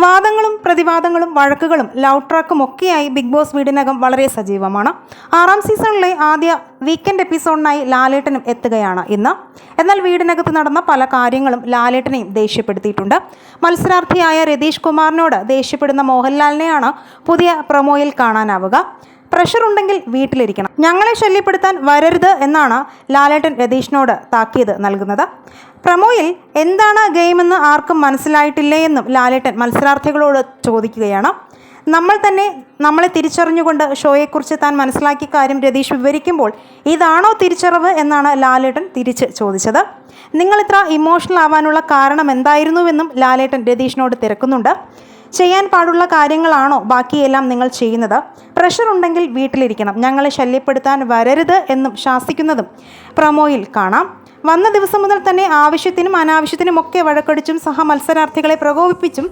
വാദങ്ങളും പ്രതിവാദങ്ങളും വഴക്കുകളും love ട്രാക്കും ഒക്കെയായി big boss വീടിനകം വളരെ സജീവമാണ്. 6ാം സീസണിലെ ആദ്യ വീക്കെൻഡ് എപ്പിസോഡിനായി ലാലേട്ടനും എത്തുകയാണ് ഇന്ന്. എന്നാൽ വീടിനകത്ത് നടന്ന പല കാര്യങ്ങളും ലാലേട്ടനെയും ദേഷ്യപ്പെടുത്തിയിട്ടുണ്ട്. മത്സരാർത്ഥിയായ രതീഷ് കുമാറിനോട് ദേഷ്യപ്പെടുന്ന മോഹൻലാലിനെയാണ് പുതിയ പ്രൊമോയിൽ കാണാനാവുക. പ്രഷർ ഉണ്ടെങ്കിൽ വീട്ടിലിരിക്കണം, ഞങ്ങളെ ശല്യപ്പെടുത്താൻ വരരുത് എന്നാണ് ലാലേട്ടൻ രതീഷിനോട് താക്കീത് നൽകുന്നത്. പ്രൊമോയിൽ എന്താണ് ഗെയിമെന്ന് ആർക്കും മനസ്സിലായിട്ടില്ലേ എന്നും ലാലേട്ടൻ മത്സരാർത്ഥികളോട് ചോദിക്കുകയാണ്. നമ്മളെ തിരിച്ചറിഞ്ഞുകൊണ്ട് ഷോയെക്കുറിച്ച് താൻ മനസ്സിലാക്കിയ കാര്യം രതീഷ് വിവരിക്കുമ്പോൾ ഇതാണോ തിരിച്ചറിവ് എന്നാണ് ലാലേട്ടൻ തിരിച്ച് ചോദിച്ചത്. നിങ്ങളിത്ര ഇമോഷണൽ ആവാനുള്ള കാരണം എന്തായിരുന്നുവെന്നും ലാലേട്ടൻ രതീഷിനോട് തിരക്കുന്നുണ്ട്. ചെയ്യാൻ പാടുള്ള കാര്യങ്ങളാണോ ബാക്കിയെല്ലാം നിങ്ങൾ ചെയ്യുന്നത്? പ്രഷർ ഉണ്ടെങ്കിൽ വീട്ടിലിരിക്കണം, ഞങ്ങളെ ശല്യപ്പെടുത്താൻ വരരുത് എന്നും ശാസിക്കുന്നതും പ്രൊമോയിൽ കാണാം. വന്ന ദിവസം മുതൽ തന്നെ ആവശ്യത്തിനും അനാവശ്യത്തിനുമൊക്കെ വഴക്കടിച്ചും മത്സരാർത്ഥികളെ പ്രകോപിപ്പിച്ചും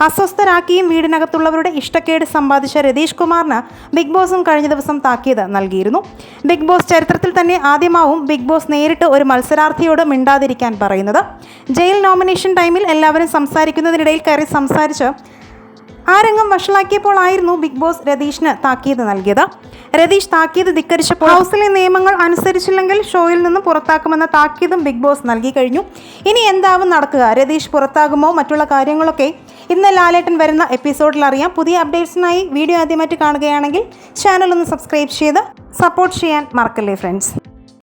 അസ്വസ്ഥരാക്കിയും വീടിനകത്തുള്ളവരുടെ ഇഷ്ടക്കേട് സമ്പാദിച്ച രതീഷ് കുമാറിന് ബിഗ് ബോസും കഴിഞ്ഞ ദിവസം താക്കീത് നൽകിയിരുന്നു. ബിഗ് ബോസ് ചരിത്രത്തിൽ തന്നെ ആദ്യമാവും ബിഗ് ബോസ് നേരിട്ട് ഒരു മത്സരാർത്ഥിയോട് മിണ്ടാതിരിക്കാൻ പറയുന്നത്. ജയിൽ നോമിനേഷൻ ടൈമിൽ എല്ലാവരും സംസാരിക്കുന്നതിനിടയിൽ കയറി സംസാരിച്ച് ആ രംഗം വഷളാക്കിയപ്പോഴായിരുന്നു ബിഗ് ബോസ് രതീഷിന് താക്കീത് നൽകിയത്. രതീഷ് താക്കീത് ധിക്കരിച്ചപ്പോൾ ഹൗസിലെ നിയമങ്ങൾ അനുസരിച്ചില്ലെങ്കിൽ ഷോയിൽ നിന്ന് പുറത്താക്കുമെന്ന താക്കീതും ബിഗ് ബോസ് നൽകി കഴിഞ്ഞു. ഇനി എന്താവും നടക്കുക? രതീഷ് പുറത്താകുമോ? മറ്റുള്ള കാര്യങ്ങളൊക്കെ ഇന്ന് ലാലേട്ടൻ വരുന്ന എപ്പിസോഡിൽ അറിയാം. പുതിയ അപ്ഡേറ്റ്സിനായി വീഡിയോ ആദ്യമായിട്ട് കാണുകയാണെങ്കിൽ ചാനൽ ഒന്ന് സബ്സ്ക്രൈബ് ചെയ്ത് സപ്പോർട്ട് ചെയ്യാൻ മറക്കല്ലേ ഫ്രണ്ട്സ്.